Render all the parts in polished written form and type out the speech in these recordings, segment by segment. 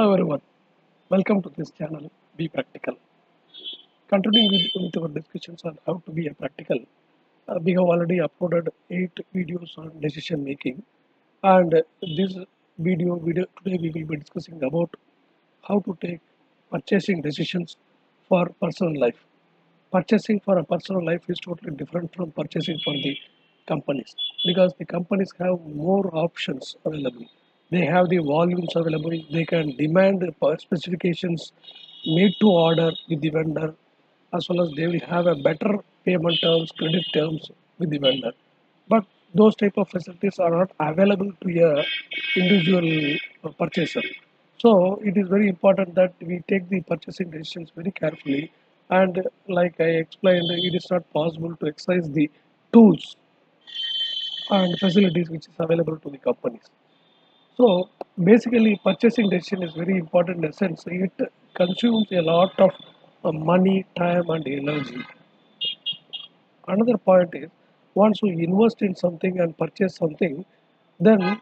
Hello everyone, welcome to this channel Be Practical. Continuing with our discussions on how to be a practical, we have already uploaded 8 videos on decision making, and this video today we will be discussing about how to take purchasing decisions for personal life. Purchasing for a personal life is totally different from purchasing for the companies, because the companies have more options available. They have the volumes available. They can demand specifications made to order with the vendor, as well as they will have a better payment terms, credit terms with the vendor. But those type of facilities are not available to a individual purchaser. So it is very important that we take the purchasing decisions very carefully. And like I explained, it is not possible to exercise the tools and facilities which is available to the companies. So basically, purchasing decision is very important in a sense. It consumes a lot of money, time, and energy. Another point is, once you invest in something and purchase something, then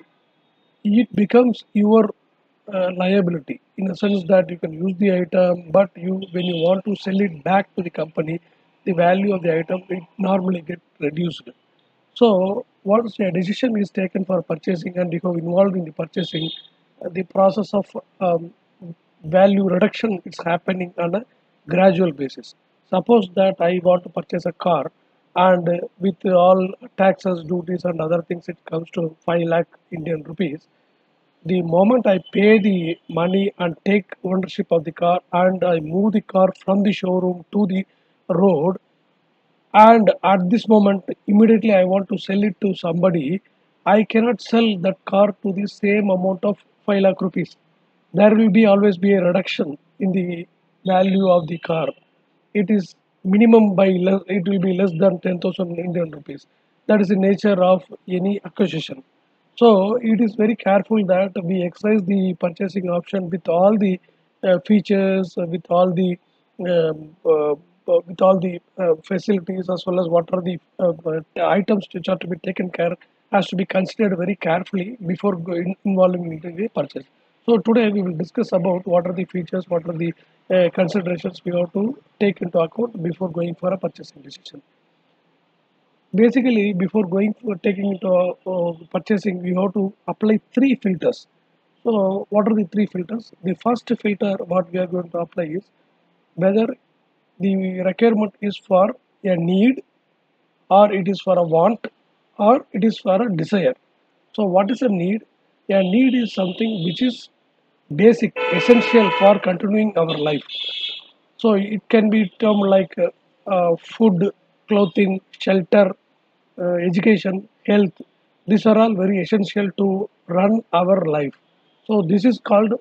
it becomes your liability, in a sense that you can use the item, but when you want to sell it back to the company, the value of the item it normally get reduced. So once a decision is taken for purchasing and you have involved in the purchasing, the process of value reduction is happening on a gradual basis. Suppose that I want to purchase a car, and with all taxes, duties, and other things, it comes to 5 lakh Indian rupees. The moment I pay the money and take ownership of the car, and I move the car from the showroom to the road, and at this moment immediately I want to sell it to somebody, I cannot sell that car to the same amount of 5 lakh rupees. There will be always be a reduction in the value of the car. It is minimum by less, it will be less than 10,000 Indian rupees. That is the nature of any acquisition. So it is very careful that we exercise the purchasing option with all the features, with all the facilities, as well as what are the items which are to be taken care, has to be considered very carefully before involving into the purchase. So today we will discuss about what are the features, what are the considerations we have to take into account before going for a purchasing decision. Basically, before going for taking into purchasing, we have to apply 3 filters. So what are the 3 filters? The first filter what we are going to apply is whether the requirement is for a need, or it is for a want, or it is for a desire. So what is a need? A need is something which is basic, essential for continuing our life. So it can be termed like food, clothing, shelter, education, health. These are all very essential to run our life. So this is called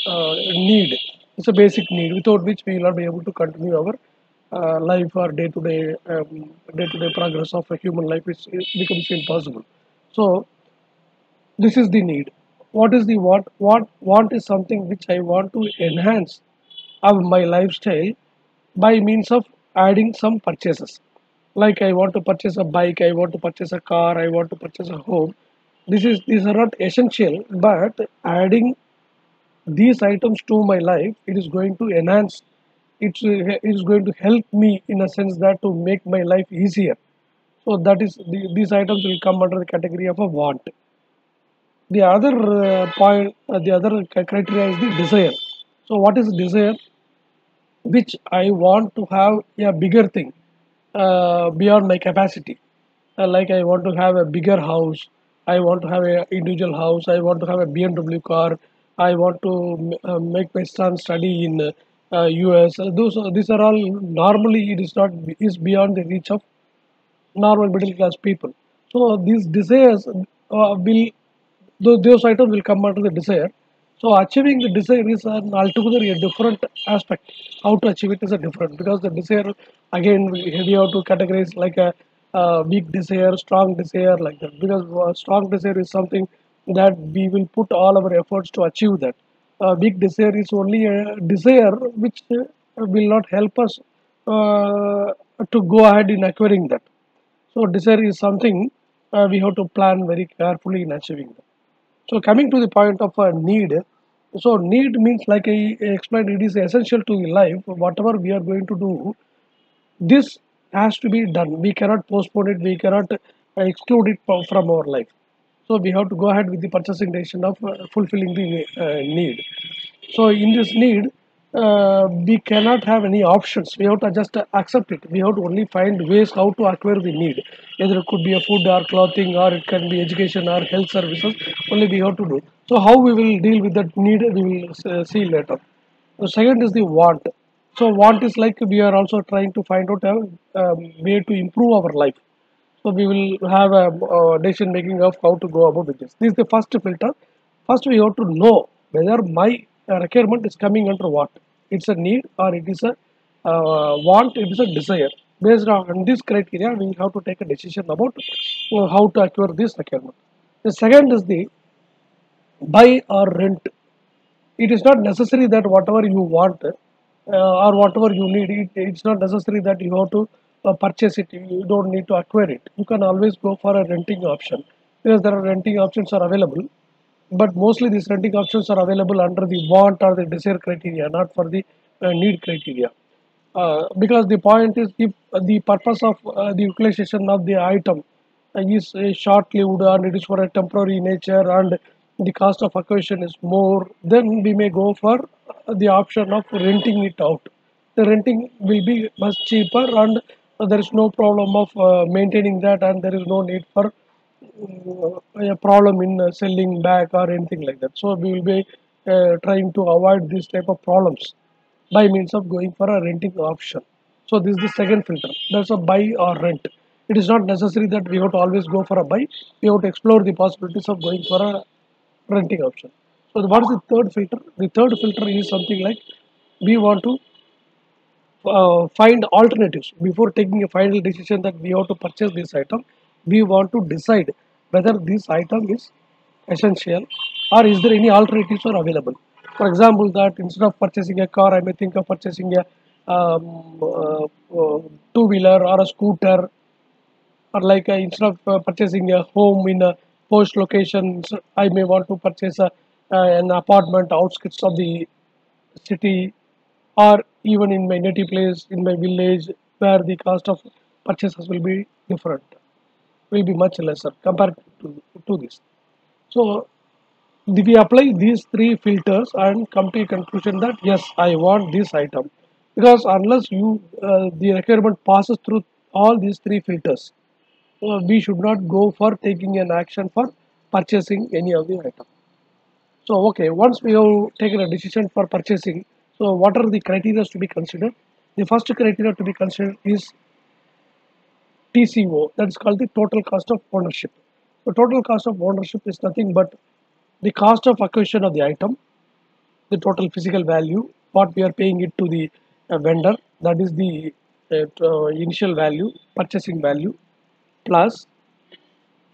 need. It's a basic need without which we will not be able to continue our life or day-to-day progress of a human life. It becomes impossible. So this is the need. What is the want? Want is something which I want to enhance of my lifestyle by means of adding some purchases. Like I want to purchase a bike, I want to purchase a car, I want to purchase a home. These are not essential, but adding these items to my life, it is going to enhance. It is going to help me in a sense that to make my life easier. So that is these items will come under the category of a want. The other the other criteria is the desire. So what is desire? Which I want to have a bigger thing beyond my capacity. Like I want to have a bigger house, I want to have an individual house, I want to have a BMW car, I want to make my son study in US. These are all normally it is not is beyond the reach of normal middle class people. So these desires will those items will come under the desire. So achieving the desire is an altogether a different aspect. How to achieve it is a different, because the desire again we have to categorize like a weak desire, strong desire, like that. Because strong desire is something that we will put all our efforts to achieve that. Weak desire is only a desire which will not help us to go ahead in acquiring that. So desire is something we have to plan very carefully in achieving that. So coming to the point of a need, So need means, like I explained, it is essential to life. Whatever we are going to do, this has to be done. We cannot postpone it. We cannot exclude it from our life. So we have to go ahead with the purchasing decision of fulfilling the need. So in this need, we cannot have any options. We have to just accept it. We have to only find ways how to acquire the need. Either it could be a food or clothing, or it can be education or health services. Only we have to do. So how we will deal with that need, we will see later. The second is the want. So want is like we are also trying to find out a way to improve our life. So we will have a decision making of how to go about with this. This is the first filter. First, we have to know whether my requirement is coming under what. It's a need or it is a want, it is a desire. Based on this criteria, we have to take a decision about how to acquire this requirement. The second is the buy or rent. It is not necessary that whatever you want or whatever you need, it's not necessary that you have to purchase it. You don't need to acquire it. You can always go for a renting option, because there are renting options are available, but mostly these renting options are available under the want or the desire criteria, not for the need criteria. Because the point is, if the purpose of the utilization of the item is short-lived and it is for a temporary nature, and the cost of acquisition is more, then we may go for the option of renting it out. The renting will be much cheaper, and there is no problem of maintaining that, and there is no need for a problem in selling back or anything like that. So we will be trying to avoid this type of problems by means of going for a renting option. So this is the second filter. That's a buy or rent. It is not necessary that we have to always go for a buy. We have to explore the possibilities of going for a renting option. So what is the third filter? The third filter is something like we want to find alternatives before taking a final decision that we have to purchase this item. We want to decide whether this item is essential or is there any alternatives are available. For example, that instead of purchasing a car, I may think of purchasing a two-wheeler or a scooter, or like instead of purchasing a home in a post location, I may want to purchase an apartment outskirts of the city, or even in my native place, in my village, where the cost of purchases will be different, will be much lesser compared to this. So we apply these three filters and come to a conclusion that yes, I want this item, because unless you the requirement passes through all these three filters, we should not go for taking an action for purchasing any of the item. So okay, once we have taken a decision for purchasing, so what are the criteria to be considered? The first criteria to be considered is TCO, that is called the total cost of ownership. The total cost of ownership is nothing but the cost of acquisition of the item, the total physical value, what we are paying it to the vendor, that is the initial value, purchasing value, plus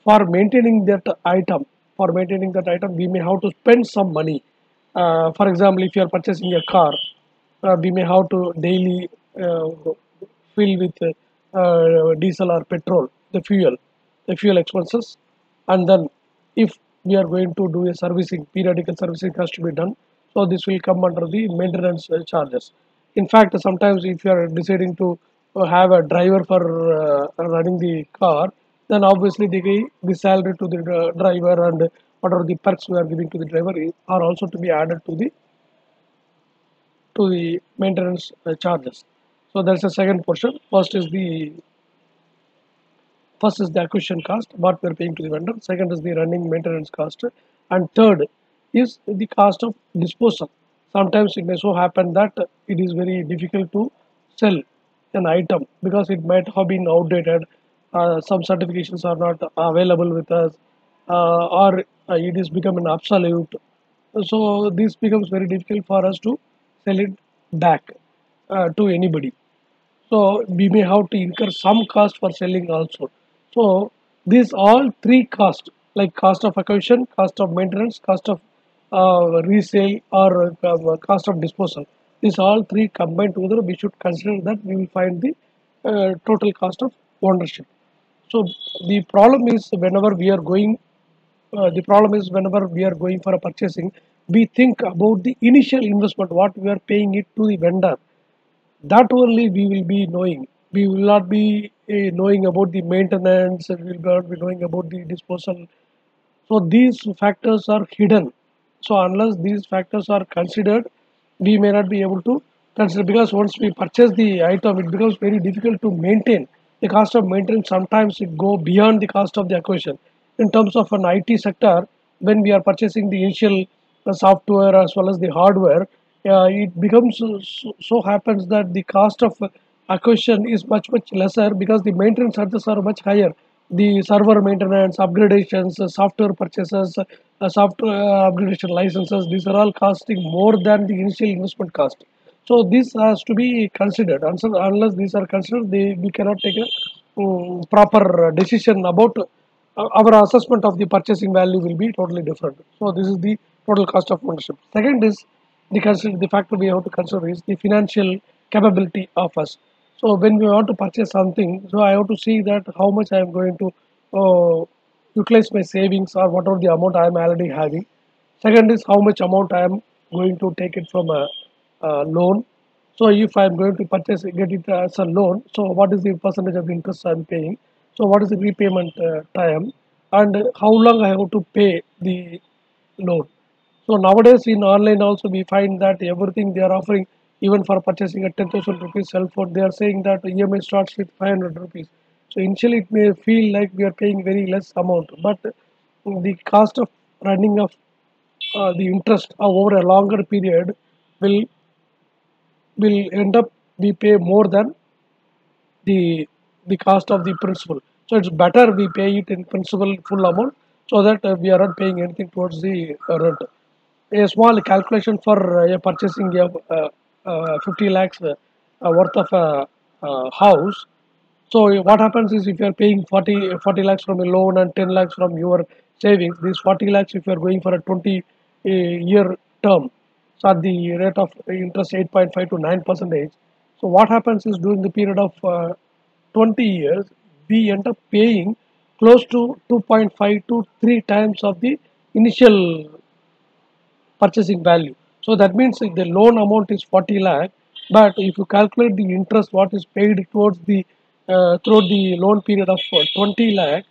for maintaining that item, we may have to spend some money. For example, if you are purchasing a car, we may have to daily uh, fill with diesel or petrol, the fuel expenses, and then if we are going to do a servicing, periodical servicing has to be done. So this will come under the maintenance charges. In fact, sometimes if you are deciding to have a driver for running the car, then obviously the salary to the driver and whatever the perks we are giving to the driver are also to be added to the maintenance charges. So that's the second portion. First is the acquisition cost, what we are paying to the vendor. Second is the running maintenance cost, and third is the cost of disposal. Sometimes it may so happen that it is very difficult to sell an item because it might have been outdated. Some certifications are not available with us, or it is becoming obsolete. So this becomes very difficult for us to sell it back to anybody. So we may have to incur some cost for selling also. So these all three costs, like cost of acquisition, cost of maintenance, cost of resale, or cost of disposal, these all three combined together, we should consider that we will find the total cost of ownership. So the problem is whenever we are going for a purchasing, we think about the initial investment, what we are paying it to the vendor. That only we will be knowing. We will not be knowing about the maintenance, and we will not be knowing about the disposal. So these factors are hidden. So unless these factors are considered, we may not be able to consider, because once we purchase the item, it becomes very difficult to maintain. The cost of maintenance sometimes it go beyond the cost of the acquisition. In terms of an IT sector, when we are purchasing the initial software as well as the hardware, it becomes so happens that the cost of acquisition is much lesser, because the maintenance charges are much higher. The server maintenance, upgradations, software purchases, software upgradation licenses, these are all costing more than the initial investment cost. So this has to be considered. Unless these are considered, we cannot take a proper decision about our assessment of the purchasing value will be totally different. So this is the total cost of ownership. Second is the factor we have to consider is the financial capability of us. So when we want to purchase something, so I have to see that how much I am going to utilize my savings, or whatever the amount I am already having. Second is how much amount I am going to take it from a loan. So if I am going to get it as a loan, so what is the percentage of interest I am paying? So what is the repayment time, and how long I have to pay the loan? So nowadays in online also we find that everything they are offering, even for purchasing a 10,000 rupees cell phone, they are saying that EMI starts with 500 rupees. So initially it may feel like we are paying very less amount, but the cost of running of the interest over a longer period will end up we pay more than the cost of the principal. So it's better we pay it in principal full amount, so that we are not paying anything towards the rent. A small calculation for purchasing a 50 lakhs worth of a house. So what happens is, if you are paying 40 lakhs from a loan and 10 lakhs from your savings, these 40 lakhs if you are going for a 20 year term, so at the rate of interest 8.5 to 9 percentage. So what happens is, during the period of 20 years, we end up paying close to 2.5 to 3 times of the initial purchasing value. So that means if the loan amount is 40 lakh, but if you calculate the interest what is paid towards the throughout the loan period of 20 lakh,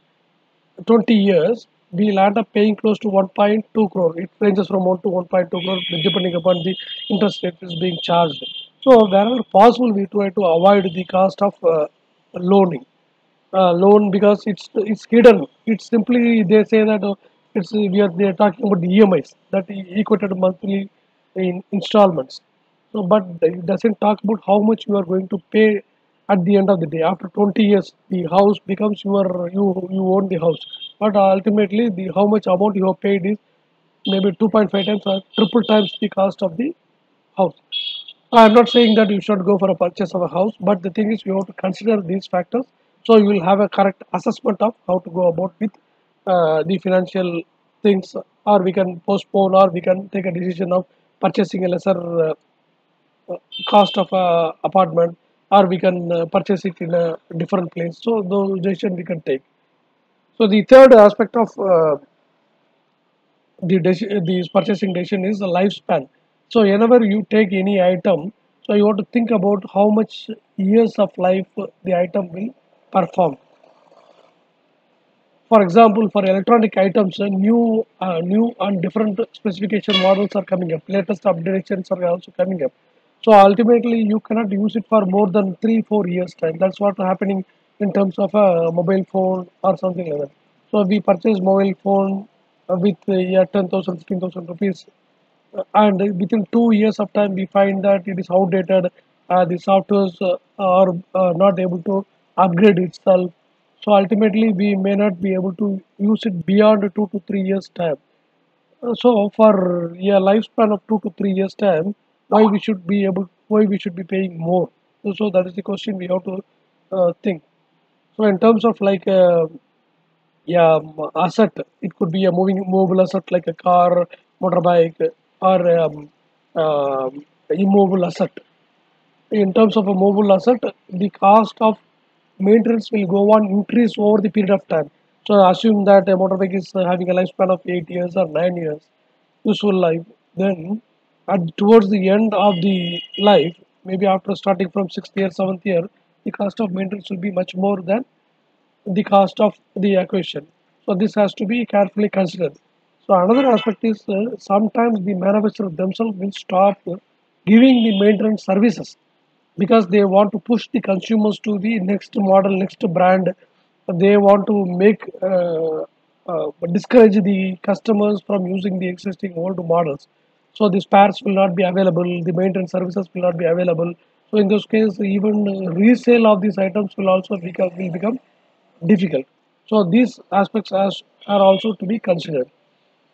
20 years, we'll end up paying close to 1.2 crore. It ranges from 1 to 1.2 crore depending upon the interest rate is being charged. So wherever possible, we try to avoid the cost of loaning loan, because it's hidden. It's simply they say that they are talking about the EMIs, that equated monthly in installments. So, but it doesn't talk about how much you are going to pay at the end of the day. After 20 years, the house becomes you own the house, but ultimately the how much amount you have paid is maybe 2.5 times or triple times the cost of the house. I'm not saying that you should go for a purchase of a house, but the thing is, you have to consider these factors, so you will have a correct assessment of how to go about with the financial things, or we can postpone, or we can take a decision of purchasing a lesser cost of a apartment, or we can purchase it in a different place. So those decisions we can take. So the third aspect of the purchasing decision is the lifespan. So whenever you take any item, so you have to think about how much years of life the item will perform. For example, for electronic items, new and different specification models are coming up. Latest updates are also coming up. So ultimately, you cannot use it for more than 3 4 years time. That's what happening in terms of a mobile phone or something like that. So we purchase mobile phone with 10,000, 15,000 rupees, and within 2 years of time we find that it is outdated. The softwares are not able to upgrade itself, so ultimately we may not be able to use it beyond 2 to 3 years time. So for a lifespan of 2 to 3 years time, why we should be paying more? So that is the question we have to think. So in terms of like asset, it could be a mobile asset like a car, motorbike, or immobile asset. In terms of a mobile asset, the cost of maintenance will go on increase over the period of time. So assume that a motorbike is having a lifespan of 8 years or 9 years useful life. then towards the end of the life, maybe after starting from 6th year, 7th year, the cost of maintenance will be much more than the cost of the acquisition. So this has to be carefully considered. So another aspect is sometimes the manufacturer themselves will stop giving the maintenance services because they want to push the consumers to the next model, next brand. They want to make discourage the customers from using the existing old models. So the spares will not be available, the maintenance services will not be available. So in those cases, even resale of these items will become difficult. So these aspects are also to be considered.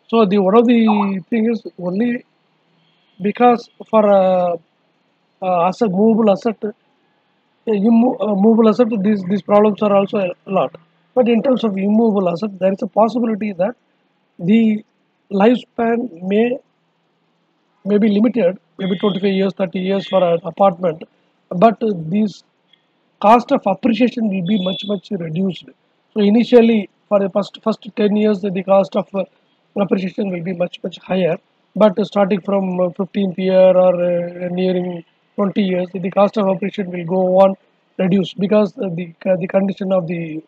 So the one of the thing is only because for asset movable asset, movable asset, these problems are also a lot. But in terms of immovable asset, there is a possibility that the lifespan may be limited, maybe 25 years, 30 years for an apartment, but these cost of appreciation will be much reduced. So initially, for the first 10 years, the cost of appreciation will be much higher. But starting from 15th year or nearing 20 years, the cost of appreciation will go on reduce because the condition of the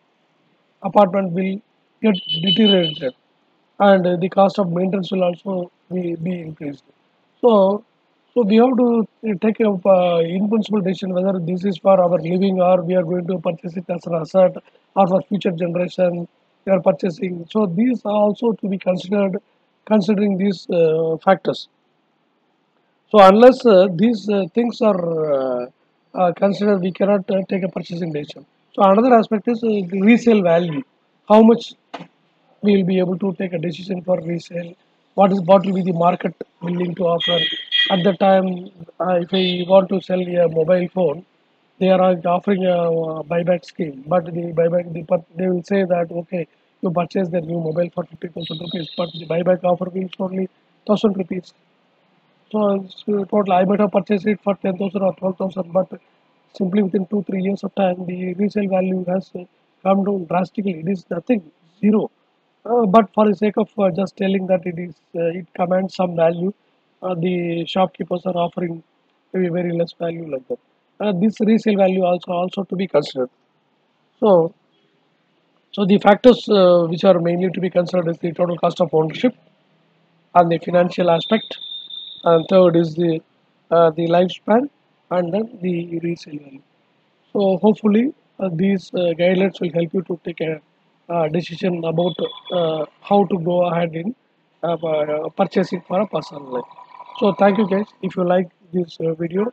apartment will get deteriorated, and the cost of maintenance will also be increased. So, so we have to take a in principle decision whether this is for our living or we are going to purchase it as an asset or for future generation we are purchasing. So these are also to be considered considering these factors. So unless these things are considered, we cannot take a purchasing decision. So another aspect is the resale value. How much we will be able to take a decision for resale. What will be the market willing to offer at the time? If I want to sell a mobile phone, they are offering a buyback scheme, but the they will say that okay, you purchase the new mobile for 50,000 rupees, but the buyback offer means only 1,000 rupees. So total, I might have purchased it for 10,000 or 12,000, but simply within 2 3 years of time, the resale value has come down drastically. It is nothing, zero. But for the sake of just telling that it commands some value, the shopkeepers are offering maybe very less value like that. This resale value also to be considered. So, so the factors which are mainly to be considered is the total cost of ownership and the financial aspect, and third is the lifespan, and then the resale value. So hopefully these guidelines will help you to take a decision about how to go ahead in purchasing for a personal life. So thank you guys. If you like this video,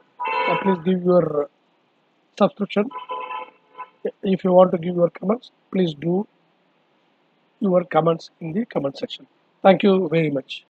please give your subscription. If you want to give your comments, please do your comments in the comment section. Thank you very much.